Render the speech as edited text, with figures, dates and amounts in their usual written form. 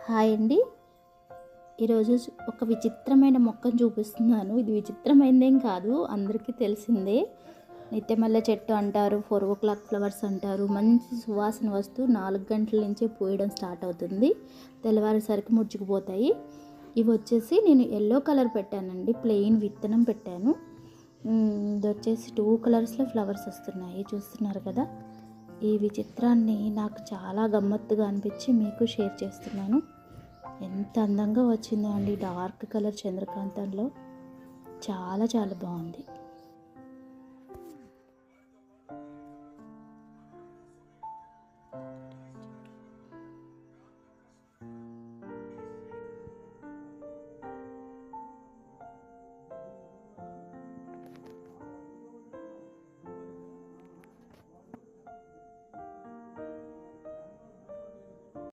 Hi అండి. ఈరోజు ఒక విచిత్రమైన మొక్కను చూపిస్తున్నాను. ఇది విచిత్రమైనదేం కాదు, అందరికీ తెలిసిందే. నిత్యమల్లె చెట్టు అంటారు, 4 o'clock ఫ్లవర్స్ అంటారు. మంచి సువాసన వస్తూ 4 గంటల నుంచే పూయడం స్టార్ట్ అవుతుంది. తెల్లవారేసరికి ముడుచుకుపోతాయి. ఇవి వచ్చేసి నేను ఎల్లో కలర్ పెట్టానండి, ప్లెయిన్ విత్తనం పెట్టాను. ఇది వచ్చేసి 2 కలర్స్లో ఫ్లవర్స్ వస్తున్నాయి, చూస్తున్నారు కదా. ఈ విచిత్రాన్ని నాకు చాలా గమ్మత్తుగా అనిపించి మీకు షేర్ చేస్తున్నాను. ఎంత అందంగా వచ్చిందో అండి, డార్క్ కలర్ చంద్రకాంతంలో చాలా చాలా బాగుంది.